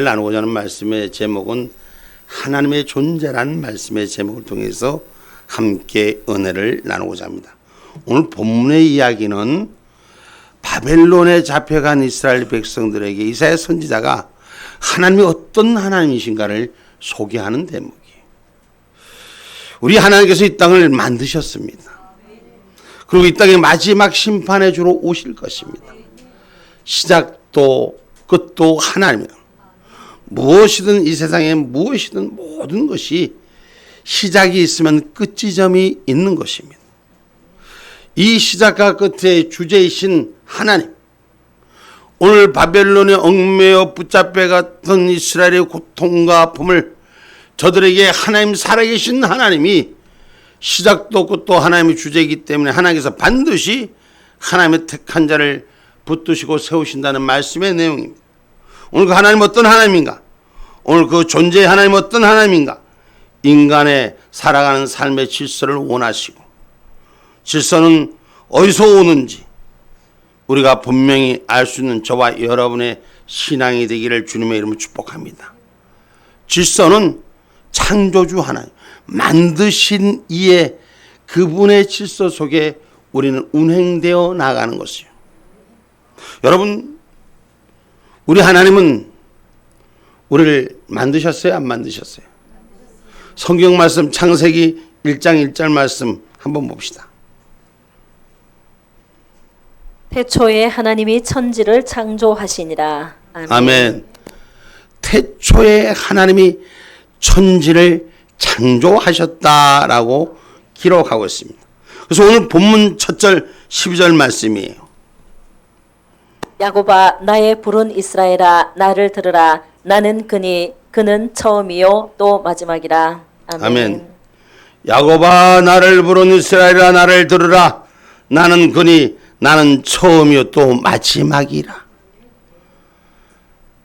나누고자 하는 말씀의 제목은 하나님의 존재라는 말씀의 제목을 통해서 함께 은혜를 나누고자 합니다. 오늘 본문의 이야기는 바벨론에 잡혀간 이스라엘 백성들에게 이사야 선지자가 하나님이 어떤 하나님이신가를 소개하는 대목이에요. 우리 하나님께서 이 땅을 만드셨습니다. 그리고 이 땅에 마지막 심판의 주로 오실 것입니다. 시작도 끝도 하나님이다. 무엇이든 이 세상에 무엇이든 모든 것이 시작이 있으면 끝지점이 있는 것입니다. 이 시작과 끝의 주제이신 하나님, 오늘 바벨론에 얽매여 붙잡혀갔던 이스라엘의 고통과 아픔을 저들에게 하나님, 살아계신 하나님이 시작도 끝도 하나님의 주제이기 때문에 하나님께서 반드시 하나님의 택한 자를 붙드시고 세우신다는 말씀의 내용입니다. 오늘 그 하나님 어떤 하나님인가? 오늘 그 존재의 하나님 어떤 하나님인가? 인간의 살아가는 삶의 질서를 원하시고, 질서는 어디서 오는지 우리가 분명히 알 수 있는 저와 여러분의 신앙이 되기를 주님의 이름으로 축복합니다. 질서는 창조주 하나님, 만드신 이의 그분의 질서 속에 우리는 운행되어 나가는 것이요. 여러분, 우리 하나님은 우리를 만드셨어요? 안 만드셨어요? 성경 말씀 창세기 1장 1절 말씀 한번 봅시다. 태초에 하나님이 천지를 창조하시니라. 아멘. 아멘. 태초에 하나님이 천지를 창조하셨다라고 기록하고 있습니다. 그래서 오늘 본문 첫 절 12절 말씀이에요. 야곱아 나의 부른 이스라엘아 나를 들으라. 나는 그는 처음이요 또 마지막이라. 아멘. 아멘. 야곱아 나를 부른 이스라엘아 나를 들으라. 나는 처음이요 또 마지막이라.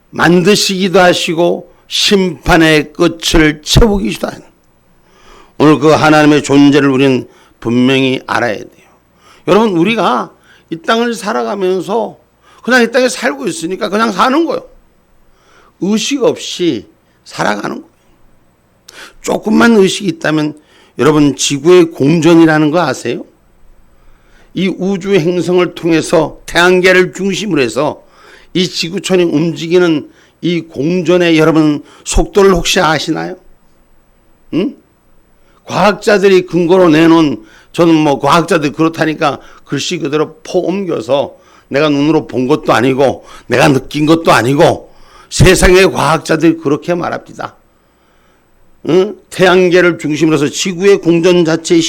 만드시기도 하시고 심판의 끝을 채우기도 하는, 오늘 그 하나님의 존재를 우리는 분명히 알아야 돼요. 여러분, 우리가 이 땅을 살아가면서 그냥 이 땅에 살고 있으니까 그냥 사는 거예요. 의식 없이 살아가는 거예요. 조금만 의식이 있다면, 여러분, 지구의 공전이라는 거 아세요? 이 우주 행성을 통해서 태양계를 중심으로 해서 이 지구촌이 움직이는 이 공전의 여러분 속도를 혹시 아시나요? 응? 과학자들이 근거로 내놓은, 저는 뭐 과학자들이 그렇다니까 글씨 그대로 퍼옮겨서 내가 눈으로 본 것도 아니고 내가 느낀 것도 아니고 세상의 과학자들이 그렇게 말합니다. 응? 태양계를 중심으로 해서 지구의 공전 자체의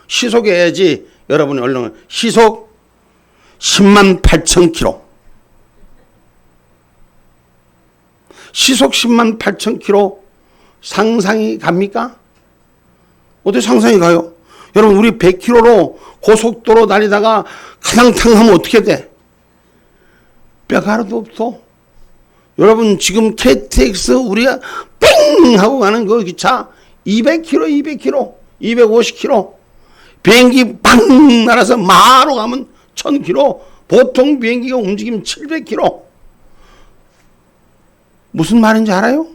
시속해야지. 여러분이 얼른 시속 10만 8천 킬로. 시속 10만 8천 킬로 상상이 갑니까? 어떻게 상상이 가요? 여러분, 우리 100킬로로 고속도로 다니다가 가당탕 하면 어떻게 돼? 뼈가 하나도 없어. 여러분, 지금 KTX 우리가 뺑 하고 가는 그 기차 200킬로, 250킬로. 비행기 빵 날아서 마로 가면 1000킬로. 보통 비행기가 움직이면 700킬로. 무슨 말인지 알아요?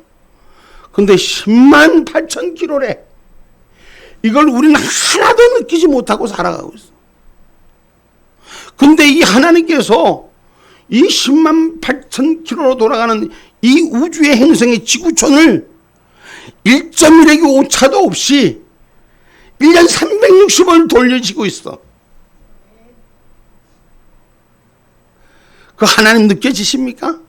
근데 10만 8천 킬로래. 이걸 우리는 하나도 느끼지 못하고 살아가고 있어. 근데 이 하나님께서 이 10만 8천 킬로로 돌아가는 이 우주의 행성의 지구촌을 1.1핵의 오차도 없이 1년 360을 돌려지고 있어. 그 하나님 느껴지십니까?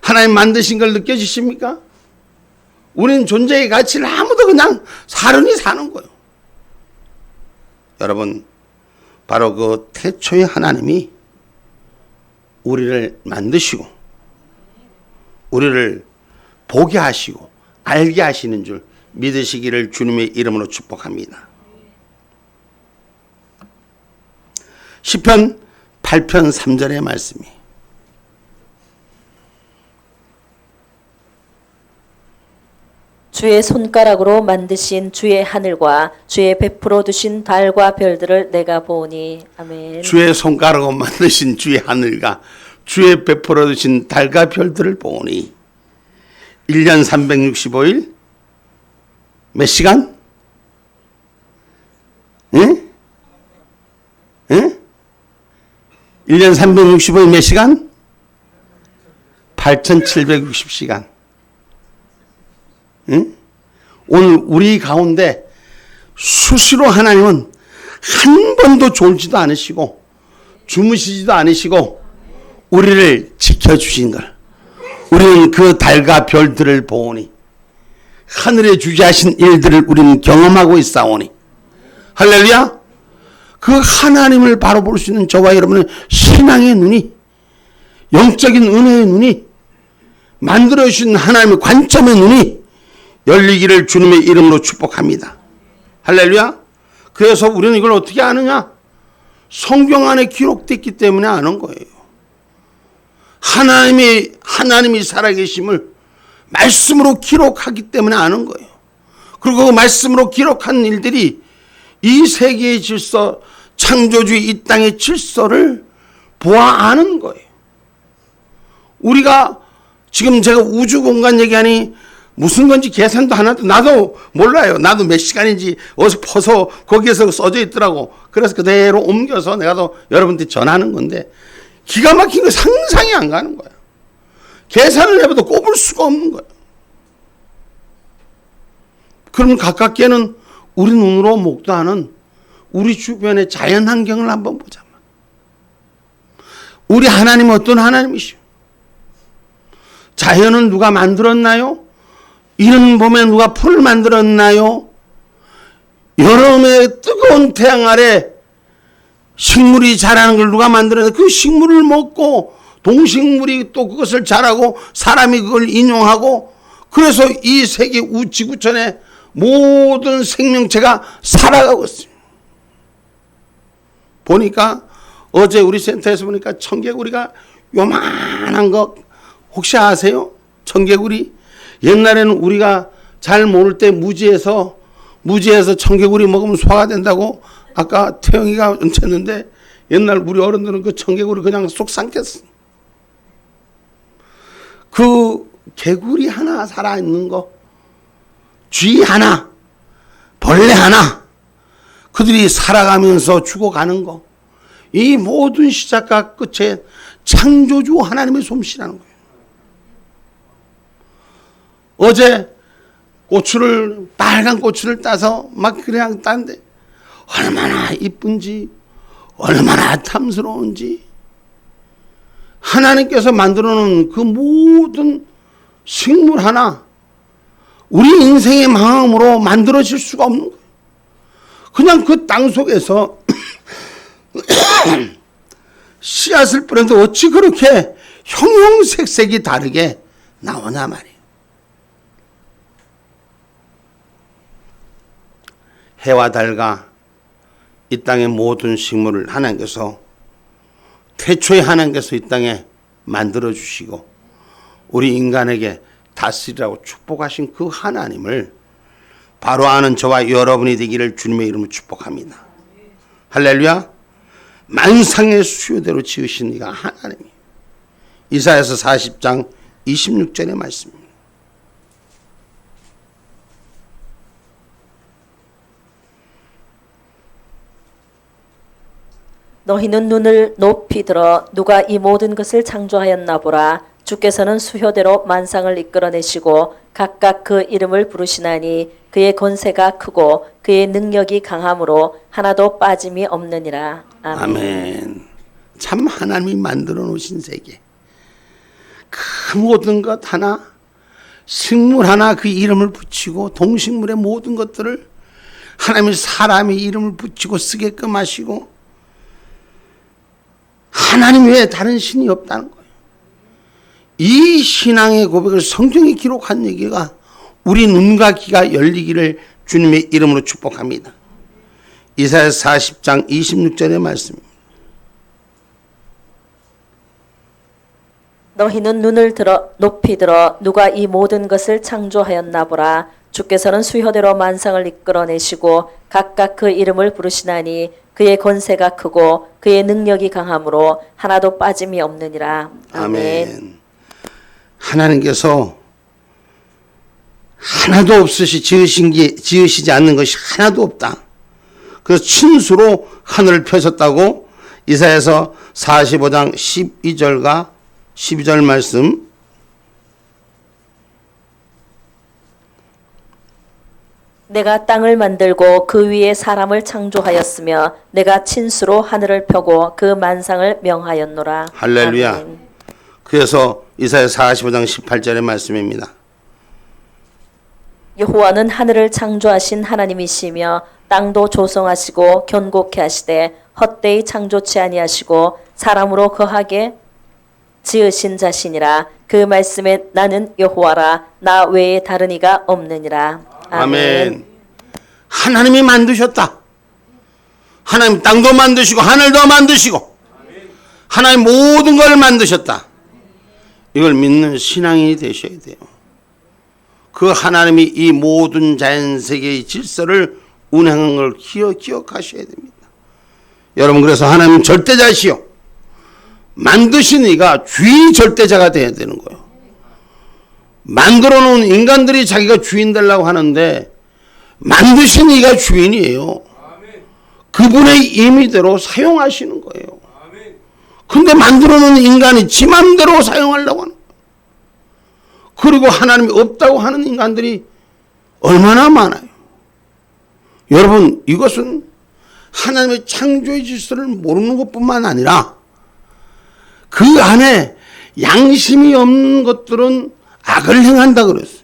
하나님 만드신 걸 느껴지십니까? 우리는 존재의 가치를 아무도 그냥 사르니 사는 거예요. 여러분, 바로 그 태초의 하나님이 우리를 만드시고 우리를 보게 하시고 알게 하시는 줄 믿으시기를 주님의 이름으로 축복합니다. 시편 8편 3절의 말씀이, 주의 손가락으로 만드신 주의 하늘과 주의 베풀어 두신 달과 별들을 내가 보니. 아멘. 주의 손가락으로 만드신 주의 하늘과 주의 베풀어 주신 달과 별들을 보니 1년 365일 몇 시간? 응? 응? 1년 365일 몇 시간? 8,760시간. 응? 오늘 우리 가운데 수시로 하나님은 한 번도 졸지도 않으시고 주무시지도 않으시고 우리를 지켜주신 걸. 우리는 그 달과 별들을 보오니 하늘에 주재하신 일들을 우리는 경험하고 있사오니 할렐루야. 그 하나님을 바로 볼 수 있는 저와 여러분의 신앙의 눈이, 영적인 은혜의 눈이, 만들어주신 하나님의 관점의 눈이 열리기를 주님의 이름으로 축복합니다. 할렐루야. 그래서 우리는 이걸 어떻게 아느냐? 성경 안에 기록됐기 때문에 아는 거예요. 하나님이 살아계심을 말씀으로 기록하기 때문에 아는 거예요. 그리고 그 말씀으로 기록한 일들이 이 세계의 질서, 창조주의 이 땅의 질서를 보아 아는 거예요. 우리가 지금 제가 우주 공간 얘기하니 무슨 건지 계산도 하나도 나도 몰라요. 나도 몇 시간인지 어디서 퍼서 거기에서 써져 있더라고. 그래서 그대로 옮겨서 내가 또 여러분한테 전하는 건데 기가 막힌 거 상상이 안 가는 거야. 계산을 해봐도 꼽을 수가 없는 거야. 그럼 가깝게는 우리 눈으로 목도하는 우리 주변의 자연 환경을 한번 보자. 우리 하나님은 어떤 하나님이시오? 자연은 누가 만들었나요? 이른 봄에 누가 풀을 만들었나요? 여름에 뜨거운 태양 아래 식물이 자라는 걸 누가 만들었나요? 그 식물을 먹고 동식물이 또 그것을 자라고 사람이 그걸 인용하고 그래서 이 세계 지구촌에 모든 생명체가 살아가고 있습니다. 보니까 어제 우리 센터에서 보니까 청개구리가 요만한 거 혹시 아세요? 청개구리. 옛날에는 우리가 잘 모를 때 무지에서 청개구리 먹으면 소화가 된다고 아까 태영이가 은쳤는데 옛날 우리 어른들은 그 청개구리 그냥 쏙 삼켰어. 그 개구리 하나 살아있는 거, 쥐 하나, 벌레 하나, 그들이 살아가면서 죽어가는 거, 이 모든 시작과 끝에 창조주 하나님의 솜씨라는 거예요. 어제 빨간 고추를 따서 막 그냥 땄는데 얼마나 이쁜지, 얼마나 탐스러운지, 하나님께서 만들어 놓은 그 모든 식물 하나, 우리 인생의 마음으로 만들어질 수가 없는 거예요. 그냥 그 땅 속에서 씨앗을 뿌렸는데 어찌 그렇게 형형색색이 다르게 나오냐 말이에요. 해와 달과 이 땅의 모든 식물을 하나님께서 태초에 하나님께서 이 땅에 만들어 주시고 우리 인간에게 다스리라고 축복하신 그 하나님을 바로 아는 저와 여러분이 되기를 주님의 이름으로 축복합니다. 할렐루야. 만상의 수요대로 지으신 이가 하나님이에요. 이사야서 40장 26절의 말씀입니다. 너희는 눈을 높이 들어 누가 이 모든 것을 창조하였나 보라. 주께서는 수효대로 만상을 이끌어내시고 각각 그 이름을 부르시나니 그의 권세가 크고 그의 능력이 강함으로 하나도 빠짐이 없느니라. 아멘. 아멘. 참 하나님이 만들어 놓으신 세계, 그 모든 것 하나, 식물 하나 그 이름을 붙이고 동식물의 모든 것들을 하나님이 사람의 이름을 붙이고 쓰게끔 하시고 하나님 외에 다른 신이 없다는 거예요. 이 신앙의 고백을 성경에 기록한 얘기가 우리 눈과 귀가 열리기를 주님의 이름으로 축복합니다. 이사야서 40장 26절의 말씀입니다. 너희는 눈을 높이 들어 누가 이 모든 것을 창조하였나 보라. 주께서는 수효대로 만상을 이끌어내시고 각각 그 이름을 부르시나니 그의 권세가 크고 그의 능력이 강함으로 하나도 빠짐이 없느니라. 아멘. 하나님께서 하나도 없으시 지으시지 않는 것이 하나도 없다. 그래서 친수로 하늘을 펴셨다고 이사야서 45장 12절과 12절 말씀, 내가 땅을 만들고 그 위에 사람을 창조하였으며 내가 친수로 하늘을 펴고 그 만상을 명하였노라. 할렐루야. 아멘. 그래서 이사야 45장 18절의 말씀입니다. 여호와는 하늘을 창조하신 하나님이시며 땅도 조성하시고 견고케 하시되 헛되이 창조치 아니하시고 사람으로 거하게 지으신 자신이라. 그 말씀에 나는 여호와라 나 외에 다른 이가 없느니라. 아멘. 하나님이 만드셨다. 하나님 땅도 만드시고 하늘도 만드시고 하나님 모든 걸 만드셨다. 이걸 믿는 신앙인이 되셔야 돼요. 그 하나님이 이 모든 자연세계의 질서를 운행한 걸 기억하셔야 됩니다. 여러분, 그래서 하나님 절대자시요 만드신 이가 주인 절대자가 돼야 되는 거예요. 만들어 놓은 인간들이 자기가 주인 되려고 하는데 만드신 이가 주인이에요. 그분의 임의대로 사용하시는 거예요. 근데 만들어 놓은 인간이 지 맘대로 사용하려고 하는 거예요. 그리고 하나님이 없다고 하는 인간들이 얼마나 많아요. 여러분, 이것은 하나님의 창조의 질서를 모르는 것뿐만 아니라 그 안에 양심이 없는 것들은 악을 행한다 그랬어요.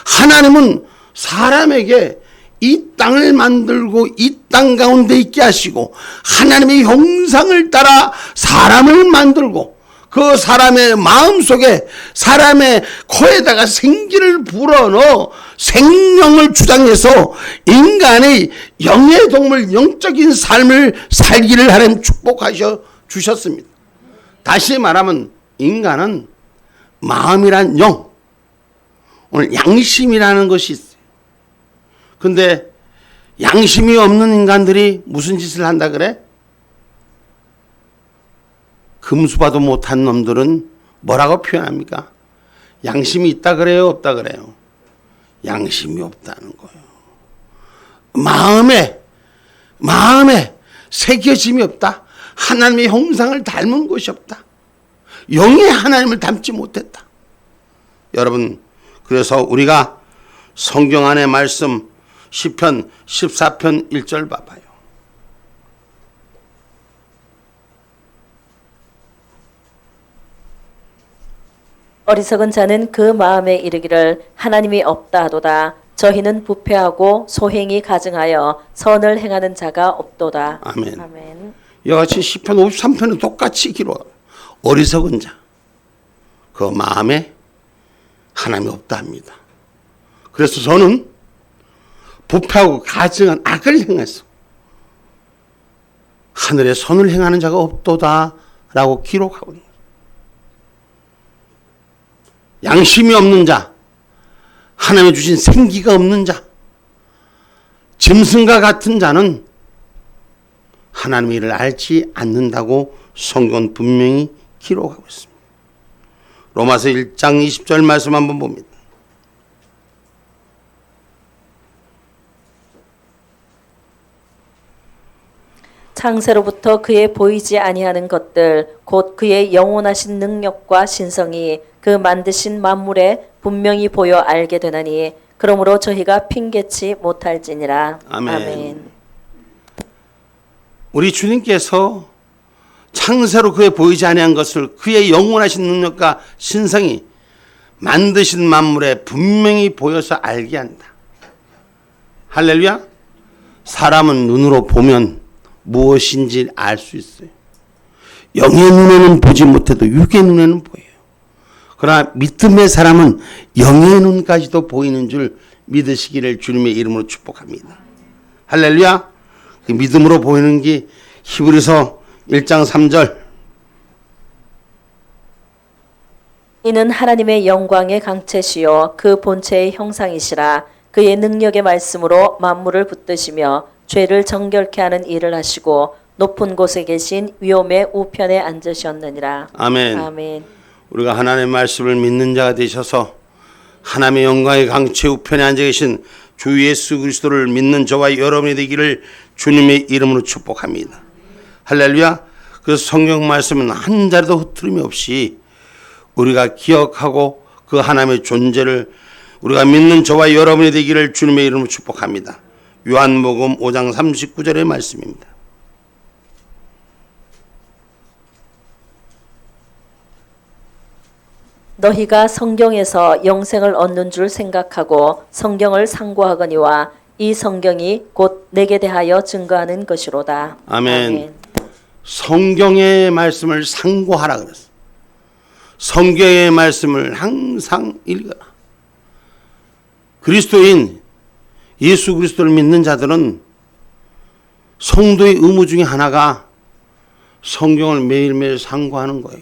하나님은 사람에게 이 땅을 만들고 이 땅 가운데 있게 하시고 하나님의 형상을 따라 사람을 만들고 그 사람의 마음속에 사람의 코에다가 생기를 불어넣어 생명을 주장해서 인간의 영의 동물 영적인 삶을 살기를 하나님 축복하셔 주셨습니다. 다시 말하면 인간은 마음이란 영, 오늘 양심이라는 것이 있어요. 근데 양심이 없는 인간들이 무슨 짓을 한다 그래? 금수봐도 못한 놈들은 뭐라고 표현합니까? 양심이 있다 그래요? 없다 그래요? 양심이 없다는 거예요. 마음에 새겨짐이 없다. 하나님의 형상을 닮은 것이 없다. 영이 하나님을 닮지 못했다. 여러분, 그래서 우리가 성경 안의 말씀 시편 14편 1절 봐봐요. 어리석은 자는 그 마음에 이르기를 하나님이 없다 하도다. 저희는 부패하고 소행이 가증하여 선을 행하는 자가 없도다. 아멘. 아멘. 이와 같이 시편 53편은 똑같이 기록해요. 어리석은 자, 그 마음에 하나님이 없다 합니다. 그래서 저는 부패하고 가증한 악을 행해서 하늘에 선을 행하는 자가 없도다 라고 기록하고 있는 거예요. 양심이 없는 자, 하나님이 주신 생기가 없는 자, 짐승과 같은 자는 하나님의 일을 알지 않는다고 성경은 분명히 기록하고 있습니다. 로마서 1장 20절 말씀 한번 봅니다. 창세로부터 그의 보이지 아니하는 것들 곧 그의 영원하신 능력과 신성이 그 만드신 만물에 분명히 보여 알게 되나니 그러므로 저희가 핑계치 못할지니라. 아멘. 우리 주님께서 창세로 그의 보이지 아니한 것을 그의 영원하신 능력과 신성이 만드신 만물에 분명히 보여서 알게 한다. 할렐루야. 사람은 눈으로 보면 무엇인지 알 수 있어요. 영의 눈에는 보지 못해도 육의 눈에는 보여요. 그러나 믿음의 사람은 영의 눈까지도 보이는 줄 믿으시기를 주님의 이름으로 축복합니다. 할렐루야. 믿음으로 보이는 게 히브리서 1장 3절. 이는 하나님의 영광의 강체시요 그 본체의 형상이시라. 그의 능력의 말씀으로 만물을 붙드시며 죄를 정결케 하는 일을 하시고 높은 곳에 계신 위엄의 우편에 앉으셨느니라. 아멘. 아멘. 우리가 하나님의 말씀을 믿는 자가 되셔서 하나님의 영광의 강체 우편에 앉아 계신 주 예수 그리스도를 믿는 저와 여러분이 되기를 주님의 이름으로 축복합니다. 할렐루야. 그래서 성경 말씀은 한 자리도 흐트름이 없이 우리가 기억하고 그 하나님의 존재를 우리가 믿는 저와 여러분이 되기를 주님의 이름으로 축복합니다. 요한복음 5장 39절의 말씀입니다. 너희가 성경에서 영생을 얻는 줄 생각하고 성경을 상고하거니와 이 성경이 곧 내게 대하여 증거하는 것이로다. 아멘. 성경의 말씀을 상고하라 그랬어. 성경의 말씀을 항상 읽어라. 그리스도인 예수 그리스도를 믿는 자들은 성도의 의무 중에 하나가 성경을 매일매일 상고하는 거예요.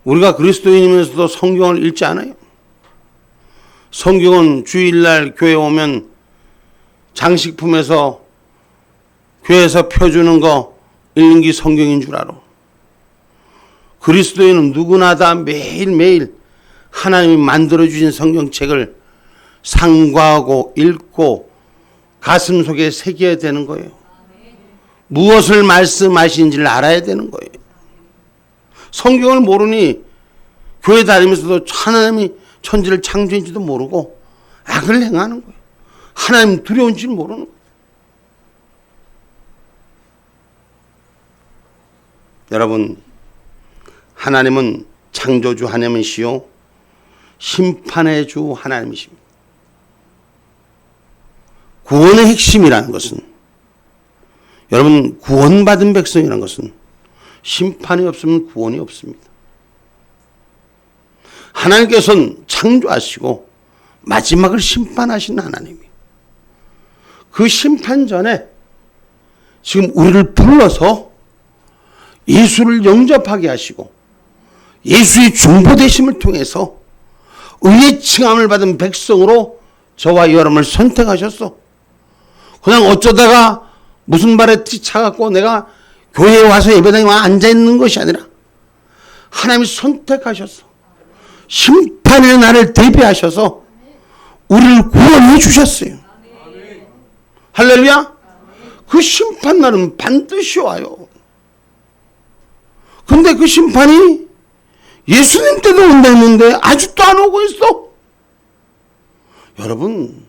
우리가 그리스도인이면서도 성경을 읽지 않아요. 성경은 주일날 교회 오면 장식품에서 교회에서 펴주는 거 읽는 게 성경인 줄 알아. 그리스도인은 누구나 다 매일매일 하나님이 만들어주신 성경책을 상고하고 읽고 가슴 속에 새겨야 되는 거예요. 무엇을 말씀하시는지를 알아야 되는 거예요. 성경을 모르니 교회 다니면서도 하나님이 천지를 창조했는지도 모르고 악을 행하는 거예요. 하나님 두려운지를 모르는 거예요. 여러분, 하나님은 창조주 하나님이시요 심판의 주 하나님이십니다. 구원의 핵심이라는 것은, 여러분, 구원받은 백성이라는 것은 심판이 없으면 구원이 없습니다. 하나님께서는 창조하시고 마지막을 심판하신 하나님이에요. 그 심판 전에 지금 우리를 불러서 예수를 영접하게 하시고 예수의 중보되심을 통해서 의의 칭함을 받은 백성으로 저와 여러분을 선택하셨어. 그냥 어쩌다가 무슨 발에 티 차갖고 내가 교회에 와서 예배당에 와 앉아있는 것이 아니라 하나님이 선택하셔서 심판의 날을 대비하셔서 우리를 구원해 주셨어요. 할렐루야. 그 심판 날은 반드시 와요. 근데 그 심판이 예수님 때도 온다 했는데 아직도 안 오고 있어. 여러분,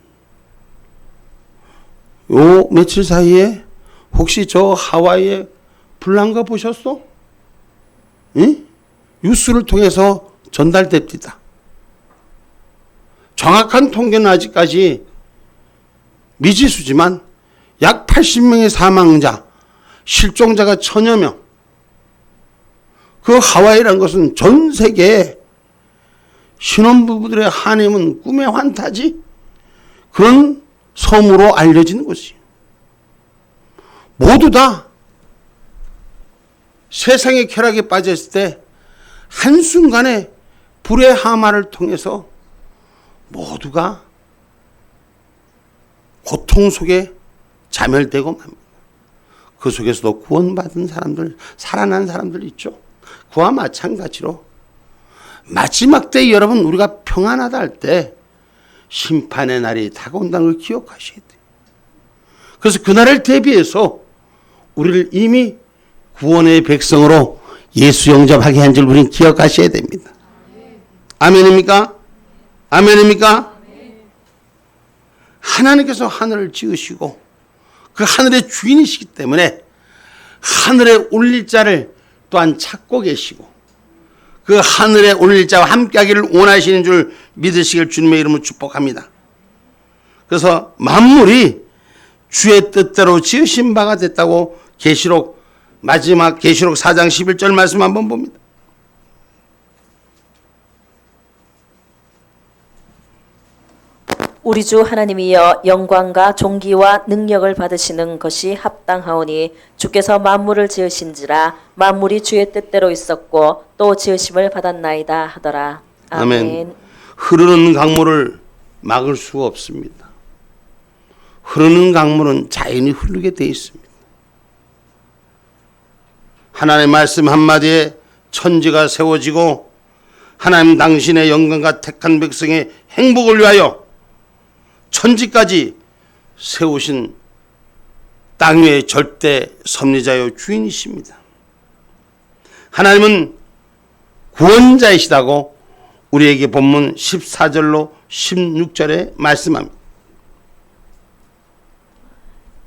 요 며칠 사이에 혹시 저 하와이에 불난 거 보셨어? 응? 뉴스를 통해서 전달됩니다. 정확한 통계는 아직까지 미지수지만 약 80명의 사망자, 실종자가 1000여 명. 그 하와이라는 것은 전 세계에 신혼부부들의 한해문 꿈의 환타지 그런 섬으로 알려지는 곳이에요. 모두 다 세상의 쾌락에 빠졌을 때 한순간에 불의 하마를 통해서 모두가 고통 속에 자멸되고 맙니다. 그 속에서도 구원받은 사람들, 살아난 사람들 있죠. 그와 마찬가지로 마지막 때 여러분 우리가 평안하다 할 때 심판의 날이 다가온다는 걸 기억하셔야 돼요. 그래서 그날을 대비해서 우리를 이미 구원의 백성으로 예수 영접하게 한 줄 우리는 기억하셔야 됩니다. 아멘입니까? 아멘입니까? 하나님께서 하늘을 지으시고 그 하늘의 주인이시기 때문에 하늘에 올릴 자를 또한 찾고 계시고 그 하늘에 올릴 자와 함께하기를 원하시는 줄 믿으시길 주님의 이름으로 축복합니다. 그래서 만물이 주의 뜻대로 지으신 바가 됐다고 마지막 계시록 4장 11절 말씀 한번 봅니다. 우리 주 하나님이여 영광과 존귀와 능력을 받으시는 것이 합당하오니 주께서 만물을 지으신지라 만물이 주의 뜻대로 있었고 또 지으심을 받았나이다 하더라. 아멘. 흐르는 강물을 막을 수가 없습니다. 흐르는 강물은 자연히 흐르게 돼 있습니다. 하나님의 말씀 한마디에 천지가 세워지고 하나님 당신의 영광과 택한 백성의 행복을 위하여 천지까지 세우신 땅 위의 절대 섭리자요 주인이십니다. 하나님은 구원자이시다고 우리에게 본문 14절로 16절에 말씀합니다.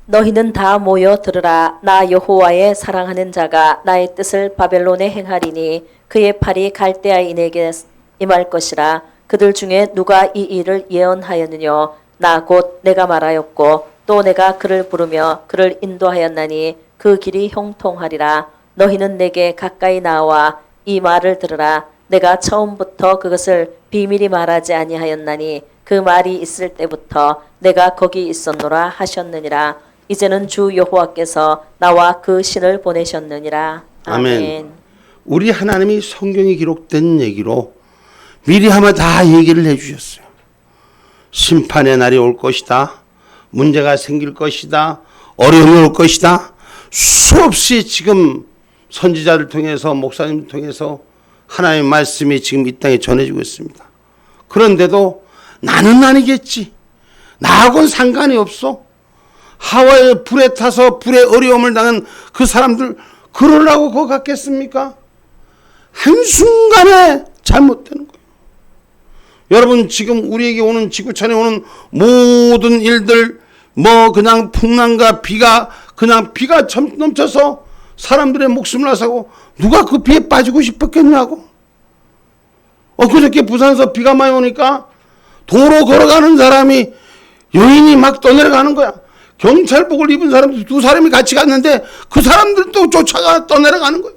너희는 다 모여 들으라. 나 여호와의 사랑하는 자가 나의 뜻을 바벨론에 행하리니 그의 팔이 갈대아인에게 임할 것이라. 그들 중에 누가 이 일을 예언하였느뇨? 나 곧 내가 말하였고 또 내가 그를 부르며 그를 인도하였나니 그 길이 형통하리라. 너희는 내게 가까이 나와 이 말을 들으라. 내가 처음부터 그것을 비밀히 말하지 아니하였나니 그 말이 있을 때부터 내가 거기 있었노라 하셨느니라. 이제는 주 여호와께서 나와 그 신을 보내셨느니라. 아멘. 우리 하나님이 성경에 기록된 얘기로 미리 하면 다 얘기를 해주셨어요. 심판의 날이 올 것이다. 문제가 생길 것이다. 어려움이 올 것이다. 수없이 지금 선지자를 통해서 목사님을 통해서 하나님의 말씀이 지금 이 땅에 전해지고 있습니다. 그런데도 나는 아니겠지. 나하고는 상관이 없어. 하와의 불에 타서 불의 어려움을 당한 그 사람들 그러려고 그거 같겠습니까? 한순간에 잘못되는 거예요. 여러분 지금 우리에게 오는 지구촌에 오는 모든 일들 그냥 풍랑과 비가 그냥 비가 넘쳐서 사람들의 목숨을 앗아고 누가 그 비에 빠지고 싶었겠냐고. 그저께 부산에서 비가 많이 오니까 도로 걸어가는 사람이 여인이 막 떠내려가는 거야. 경찰복을 입은 사람들 두 사람이 같이 갔는데 그 사람들도 쫓아가 떠내려가는 거야.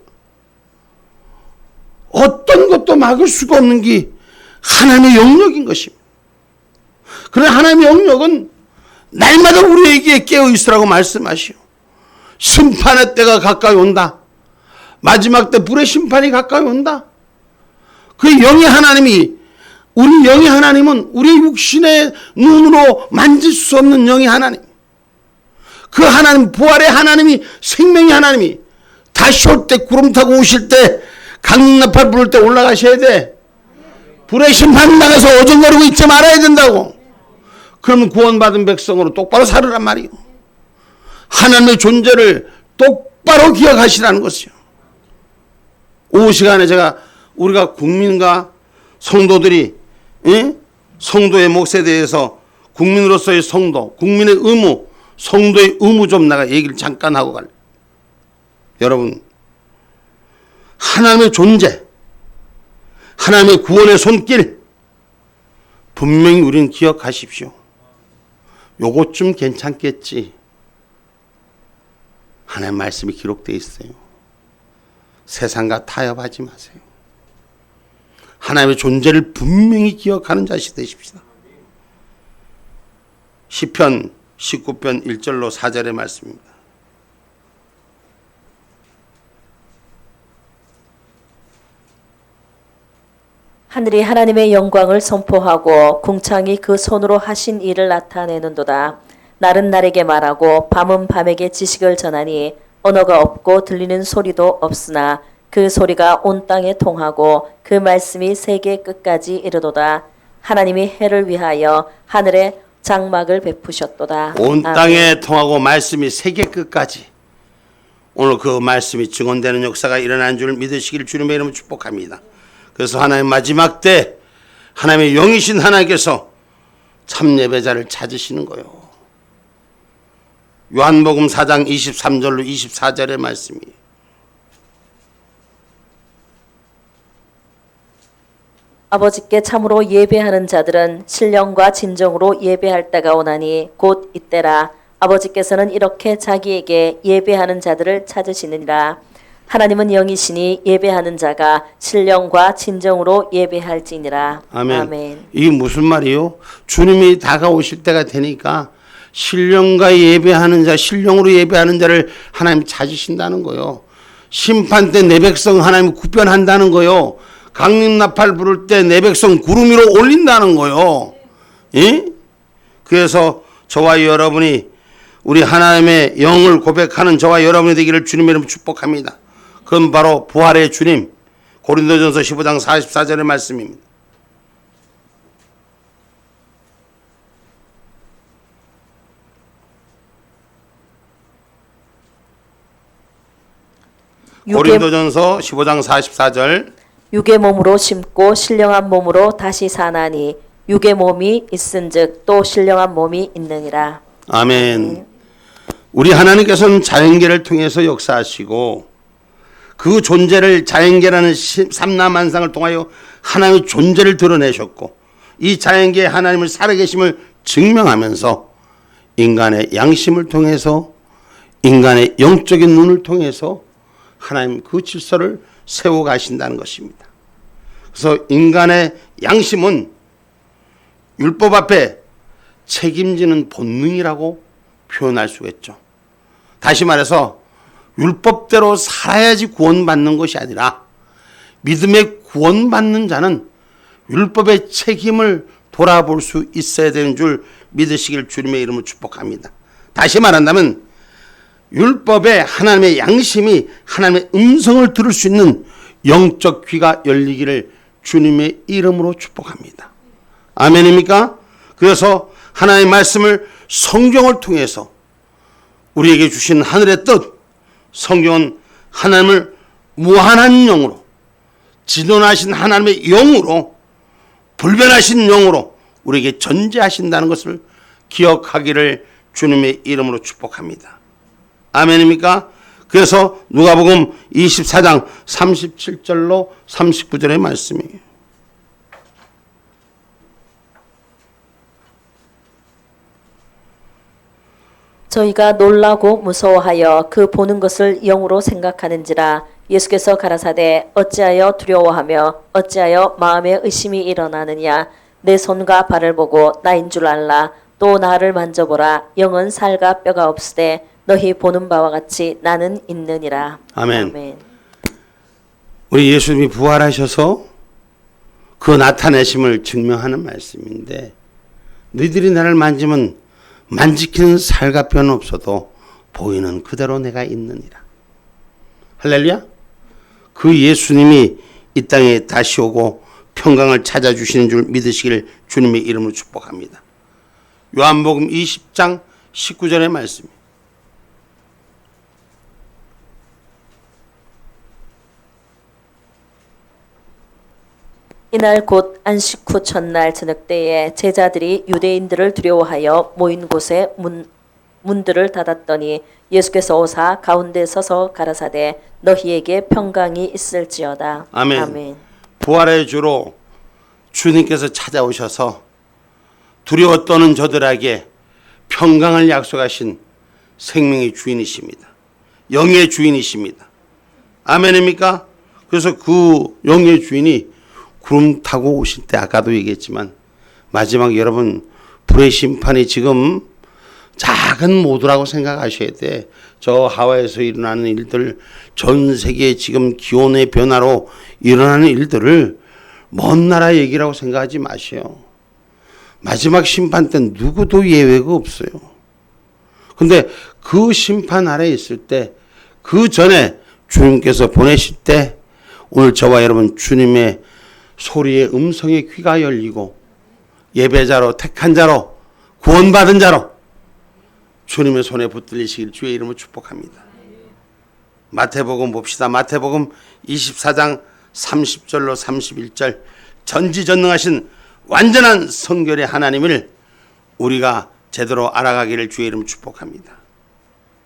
어떤 것도 막을 수가 없는 게 하나님의 영역인 것입니다. 그러나 하나님의 영역은 날마다 우리에게 깨어있으라고 말씀하시오. 심판의 때가 가까이 온다. 마지막 때 불의 심판이 가까이 온다. 그 영의 하나님이 우리 영의 하나님은 우리 육신의 눈으로 만질 수 없는 영의 하나님. 그 하나님 부활의 하나님이 생명의 하나님이 다시 올 때 구름 타고 오실 때 강나팔 부를 때 올라가셔야 돼. 불의 심판 당해서 어정거리고 있지 말아야 된다고. 그러면 구원받은 백성으로 똑바로 살으란 말이요. 하나님의 존재를 똑바로 기억하시라는 것이요. 오후 시간에 우리가 국민과 성도들이 성도의 몫에 대해서 국민으로서의 성도, 국민의 의무, 성도의 의무 좀 내가 얘기를 잠깐 하고 갈래. 여러분, 하나님의 존재, 하나님의 구원의 손길 분명히 우리는 기억하십시오. 요것 좀 괜찮겠지. 하나님의 말씀이 기록되어 있어요. 세상과 타협하지 마세요. 하나님의 존재를 분명히 기억하는 자식 되십시다. 시편 19편 1절로 4절의 말씀입니다. 하늘이 하나님의 영광을 선포하고 궁창이 그 손으로 하신 일을 나타내는도다. 날은 날에게 말하고 밤은 밤에게 지식을 전하니 언어가 없고 들리는 소리도 없으나 그 소리가 온 땅에 통하고 그 말씀이 세계 끝까지 이르도다. 하나님이 해를 위하여 하늘에 장막을 베푸셨도다. 온 아멘. 땅에 통하고 말씀이 세계 끝까지. 오늘 그 말씀이 증언되는 역사가 일어난 줄 믿으시길 주님의 이름으로 축복합니다. 그래서 하나님 마지막 때 하나님의 영이신 하나님께서 참 예배자를 찾으시는 거예요. 요한복음 4장 23절로 24절의 말씀이에요. 아버지께 참으로 예배하는 자들은 신령과 진정으로 예배할 때가 오나니 곧 이때라. 아버지께서는 이렇게 자기에게 예배하는 자들을 찾으시느니라. 하나님은 영이시니 예배하는 자가 신령과 진정으로 예배할지니라. 아멘. 아멘. 이게 무슨 말이요? 주님이 다가오실 때가 되니까 신령과 예배하는 자, 신령으로 예배하는 자를 하나님 찾으신다는 거요. 심판 때 내 백성 하나님 구변한다는 거요. 강림나팔 부를 때 내 백성 구름 위로 올린다는 거요. 예? 그래서 저와 여러분이 우리 하나님의 영을 고백하는 저와 여러분이 되기를 주님의 이름으로 축복합니다. 그건 바로 부활의 주님, 고린도전서 15장 44절의 말씀입니다. 고린도전서 15장 44절. 육의 몸으로 심고 신령한 몸으로 다시 사나니 육의 몸이 있은즉 또 신령한 몸이 있느니라. 아멘. 우리 하나님께서는 자연계를 통해서 역사하시고 그 존재를 자연계라는 삼라만상을 통하여 하나님의 존재를 드러내셨고 이 자연계의 하나님을 살아계심을 증명하면서 인간의 양심을 통해서 인간의 영적인 눈을 통해서 하나님 그 질서를 세워 가신다는 것입니다. 그래서 인간의 양심은 율법 앞에 책임지는 본능이라고 표현할 수가 있죠. 다시 말해서 율법대로 살아야지 구원받는 것이 아니라 믿음에 구원받는 자는 율법의 책임을 돌아볼 수 있어야 되는 줄 믿으시길 주님의 이름으로 축복합니다. 다시 말한다면 율법에 하나님의 양심이 하나님의 음성을 들을 수 있는 영적 귀가 열리기를 주님의 이름으로 축복합니다. 아멘입니까? 그래서 하나님의 말씀을 성경을 통해서 우리에게 주신 하늘의 뜻, 성경은 하나님을 무한한 영으로, 지존하신 하나님의 영으로, 불변하신 영으로 우리에게 전제하신다는 것을 기억하기를 주님의 이름으로 축복합니다. 아멘입니까? 그래서 누가복음 24장 37절로 39절의 말씀이에요. 저희가 놀라고 무서워하여 그 보는 것을 영으로 생각하는지라. 예수께서 가라사대 어찌하여 두려워하며 어찌하여 마음에 의심이 일어나느냐. 내 손과 발을 보고 나인 줄 알라. 또 나를 만져보라. 영은 살과 뼈가 없으되 너희 보는 바와 같이 나는 있느니라. 아멘. 아멘. 우리 예수님이 부활하셔서 그 나타내심을 증명하는 말씀인데 너희들이 나를 만지면 만지키는 살과 뼈는 없어도 보이는 그대로 내가 있느니라. 할렐루야. 그 예수님이 이 땅에 다시 오고 평강을 찾아주시는 줄 믿으시길 주님의 이름으로 축복합니다. 요한복음 20장 19절의 말씀입니다. 이날 곧 안식 후 첫날 저녁 때에 제자들이 유대인들을 두려워하여 모인 곳에 문들을 닫았더니 예수께서 오사 가운데 서서 가라사대 너희에게 평강이 있을지어다. 아멘. 아멘. 부활의 주로 주님께서 찾아오셔서 두려워 떠는 저들에게 평강을 약속하신 생명의 주인이십니다. 영의 주인이십니다. 아멘입니까? 그래서 그 영의 주인이 구름 타고 오실 때 아까도 얘기했지만 마지막 여러분 불의 심판이 지금 작은 모드라고 생각하셔야 돼. 저 하와이에서 일어나는 일들, 전 세계 지금 기온의 변화로 일어나는 일들을 먼 나라 얘기라고 생각하지 마세요. 마지막 심판 때 누구도 예외가 없어요. 근데 그 심판 아래에 있을 때 그 전에 주님께서 보내실 때 오늘 저와 여러분 주님의 소리의 음성의 귀가 열리고 예배자로 택한 자로 구원받은 자로 주님의 손에 붙들리시길 주의 이름으로 축복합니다. 마태복음 봅시다. 마태복음 24장 30절로 31절 전지전능하신 완전한 성결의 하나님을 우리가 제대로 알아가기를 주의 이름으로 축복합니다.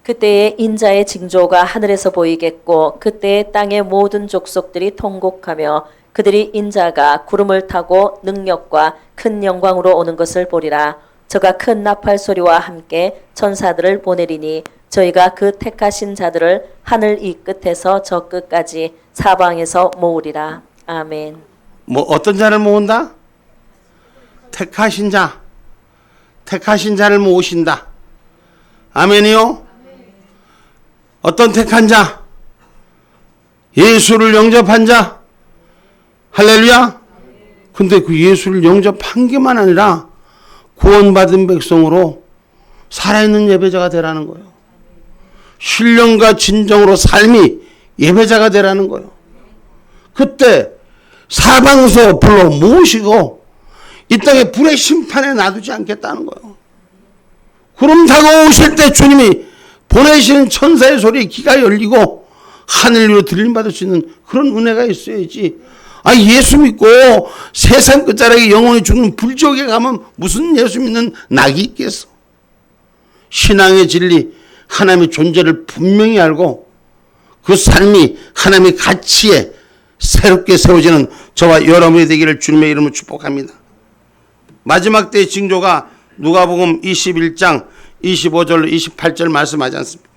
그때에 인자의 징조가 하늘에서 보이겠고 그때에 땅의 모든 족속들이 통곡하며 그들이 인자가 구름을 타고 능력과 큰 영광으로 오는 것을 보리라. 저가 큰 나팔 소리와 함께 천사들을 보내리니 저희가 그 택하신 자들을 하늘 이 끝에서 저 끝까지 사방에서 모으리라. 아멘. 뭐 어떤 자를 모은다? 택하신 자. 택하신 자를 모으신다. 아멘이요? 어떤 택한 자? 예수를 영접한 자. 할렐루야. 근데 그 예수를 영접한 게만 아니라 구원받은 백성으로 살아있는 예배자가 되라는 거예요. 신령과 진정으로 삶이 예배자가 되라는 거예요. 그때 사방에서 불러 모으시고 이 땅에 불의 심판에 놔두지 않겠다는 거예요. 구름 타고 오실 때 주님이 보내시는 천사의 소리에 귀가 열리고 하늘 위로 들림받을 수 있는 그런 은혜가 있어야지. 예수 믿고 세상 끝자락에 영원히 죽는 불지옥에 가면 무슨 예수 믿는 낙이 있겠어. 신앙의 진리, 하나님의 존재를 분명히 알고 그 삶이 하나님의 가치에 새롭게 세워지는 저와 여러분이 되기를 주님의 이름으로 축복합니다. 마지막 때의 징조가 누가복음 21장 25절로 28절 말씀하지 않습니까?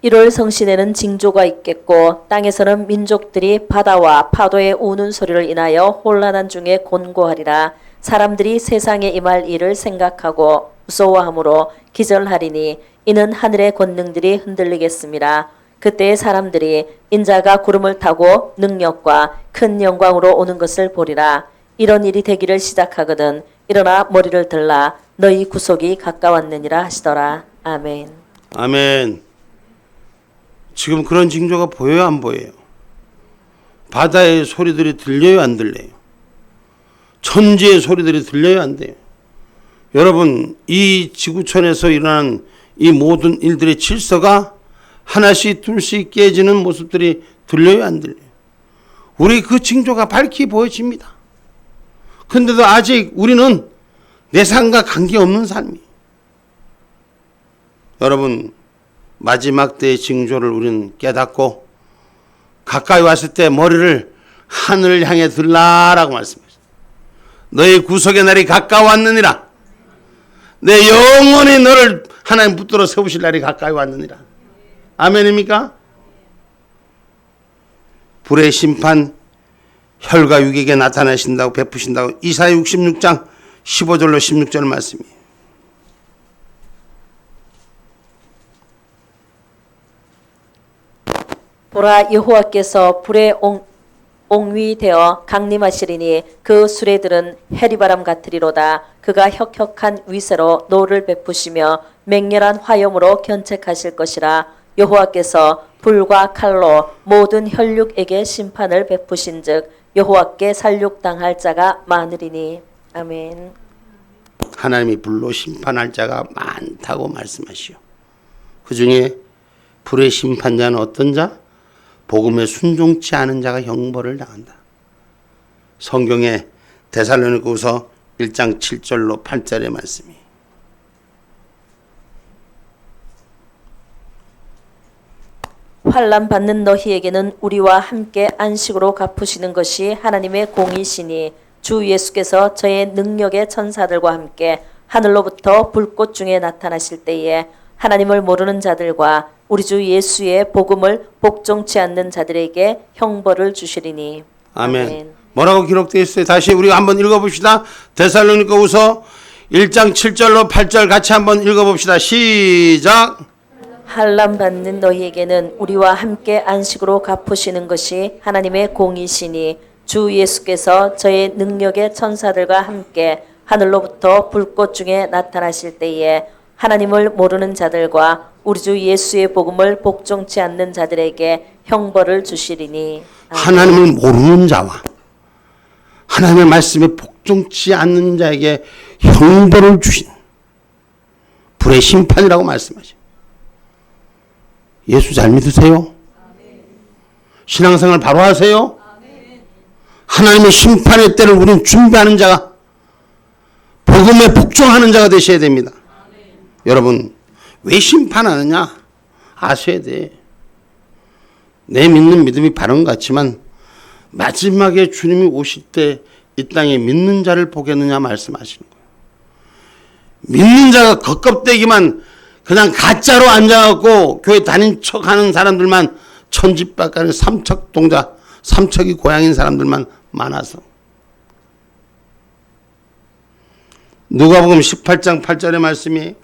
일월 성신에는 징조가 있겠고 땅에서는 민족들이 바다와 파도의 우는 소리를 인하여 혼란한 중에 곤고하리라. 사람들이 세상에 임할 일을 생각하고 무서워함으로 기절하리니 이는 하늘의 권능들이 흔들리겠습니다. 그때의 사람들이 인자가 구름을 타고 능력과 큰 영광으로 오는 것을 보리라. 이런 일이 되기를 시작하거든 일어나 머리를 들라 너희 구속이 가까웠느니라 하시더라. 아멘. 아멘. 지금 그런 징조가 보여요, 안 보여요? 바다의 소리들이 들려요, 안 들려요? 천지의 소리들이 들려요, 안 돼요? 여러분, 이 지구촌에서 일어나는 이 모든 일들의 질서가 하나씩 둘씩 깨지는 모습들이 들려요, 안 들려요? 우리 그 징조가 밝히 보여집니다. 근데도 아직 우리는 내 삶과 관계없는 삶이에요. 여러분, 마지막 때의 징조를 우리는 깨닫고 가까이 왔을 때 머리를 하늘을 향해 들라라고 말씀하셨어요. 너의 구속의 날이 가까웠느니라. 내 영원히 너를 하나님 붙들어 세우실 날이 가까이 왔느니라. 아멘입니까? 불의 심판 혈과 육에게 나타나신다고 베푸신다고 이사야 66장 15절로 16절 말씀이에요. 보라 여호와께서 불에 옹위되어 강림하시리니 그 수레들은 해리바람 같으리로다. 그가 혁혁한 위세로 노를 베푸시며 맹렬한 화염으로 견책하실 것이라. 여호와께서 불과 칼로 모든 혈육에게 심판을 베푸신즉 여호와께 살육당할 자가 많으리니. 아멘. 하나님이 불로 심판할 자가 많다고 말씀하시오. 그 중에 불의 심판자는 어떤 자? 복음에 순종치 않은 자가 형벌을 당한다. 성경에 데살로니가후서 1장 7절로 8절의 말씀이 환난 받는 너희에게는 우리와 함께 안식으로 갚으시는 것이 하나님의 공이시니 주 예수께서 저의 능력의 천사들과 함께 하늘로부터 불꽃 중에 나타나실 때에 하나님을 모르는 자들과 우리 주 예수의 복음을 복종치 않는 자들에게 형벌을 주시리니. 아멘. 뭐라고 기록되어 있어요? 다시 우리 한번 읽어봅시다. 데살로니가후서 1장 7절로 8절 같이 한번 읽어봅시다. 시작. 환난 받는 너희에게는 우리와 함께 안식으로 갚으시는 것이 하나님의 공이시니 주 예수께서 저의 능력의 천사들과 함께 하늘로부터 불꽃 중에 나타나실 때에 하나님을 모르는 자들과 우리 주 예수의 복음을 복종치 않는 자들에게 형벌을 주시리니. 하나님을 모르는 자와 하나님의 말씀에 복종치 않는 자에게 형벌을 주신 불의 심판이라고 말씀하십니다. 예수 잘 믿으세요? 신앙생활 바로 하세요? 하나님의 심판의 때를 우리는 준비하는 자가 복음에 복종하는 자가 되셔야 됩니다. 여러분, 왜 심판하느냐? 아셔야 돼. 내 믿는 믿음이 바른 것 같지만 마지막에 주님이 오실 때 이 땅에 믿는 자를 보겠느냐 말씀하시는 거예요. 믿는 자가 겉껍데기만 그냥 가짜로 앉아갖고 교회 다닌 척하는 사람들만 천지밖에 삼척동자, 삼척이 고향인 사람들만 많아서. 누가복음 18장 8절의 말씀이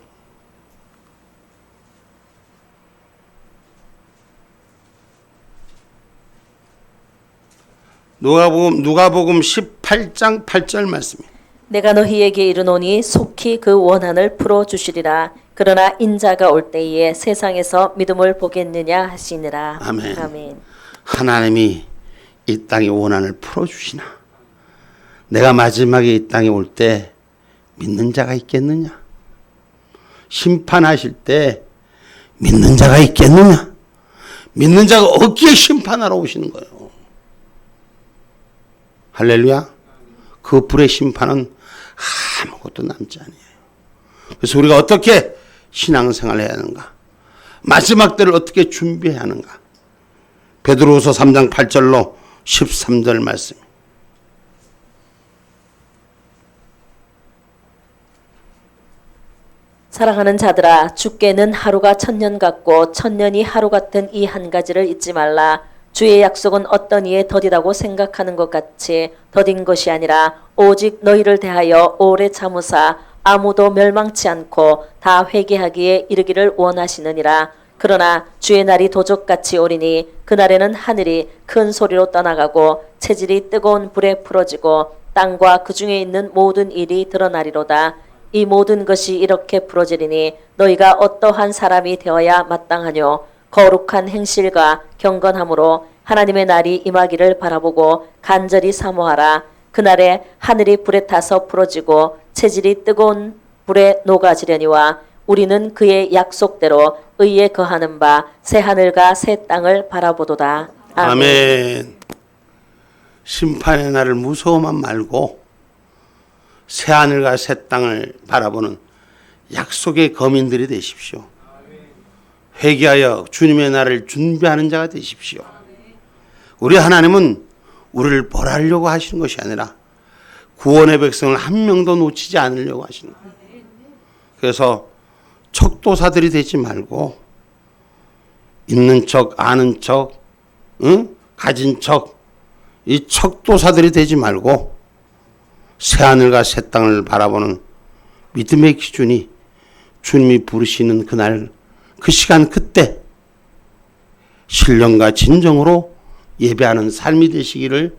누가복음 18장 8절 말씀입니다. 내가 너희에게 이르노니 속히 그 원한을 풀어 주시리라. 그러나 인자가 올 때에 세상에서 믿음을 보겠느냐 하시니라. 아멘. 아멘. 하나님이 이 땅의 원한을 풀어주시나? 내가 마지막에 이 땅에 올 때 믿는 자가 있겠느냐? 심판하실 때 믿는 자가 있겠느냐? 믿는 자가 없기에 심판하러 오시는 거예요. 할렐루야. 그 불의 심판은 아무것도 남지 아니에요. 그래서 우리가 어떻게 신앙생활을 해야 하는가? 마지막 때를 어떻게 준비해야 하는가? 베드로후서 3장 8절로 13절 말씀. 사랑하는 자들아, 주께는 하루가 천년 같고 천년이 하루 같은 이 한 가지를 잊지 말라. 주의 약속은 어떤 이에 더디다고 생각하는 것 같이 더딘 것이 아니라 오직 너희를 대하여 오래 참으사 아무도 멸망치 않고 다 회개하기에 이르기를 원하시느니라. 그러나 주의 날이 도적같이 오리니 그날에는 하늘이 큰 소리로 떠나가고 체질이 뜨거운 불에 풀어지고 땅과 그 중에 있는 모든 일이 드러나리로다. 이 모든 것이 이렇게 풀어지리니 너희가 어떠한 사람이 되어야 마땅하뇨. 거룩한 행실과 경건함으로 하나님의 날이 임하기를 바라보고 간절히 사모하라. 그날에 하늘이 불에 타서 풀어지고 체질이 뜨거운 불에 녹아지려니와 우리는 그의 약속대로 의에 거하는 바 새 하늘과 새 땅을 바라보도다. 아멘. 아멘. 심판의 날을 무서워만 말고 새 하늘과 새 땅을 바라보는 약속의 거민들이 되십시오. 회개하여 주님의 날을 준비하는 자가 되십시오. 우리 하나님은 우리를 벌하려고 하시는 것이 아니라 구원의 백성을 한 명도 놓치지 않으려고 하시는 거예요. 그래서 척도사들이 되지 말고 있는 척, 아는 척, 가진 척, 이 척도사들이 되지 말고 새하늘과 새 땅을 바라보는 믿음의 기준이 주님이 부르시는 그날, 그 시간, 그때 신령과 진정으로 예배하는 삶이 되시기를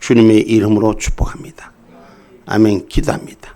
주님의 이름으로 축복합니다. 아멘. 기도합니다.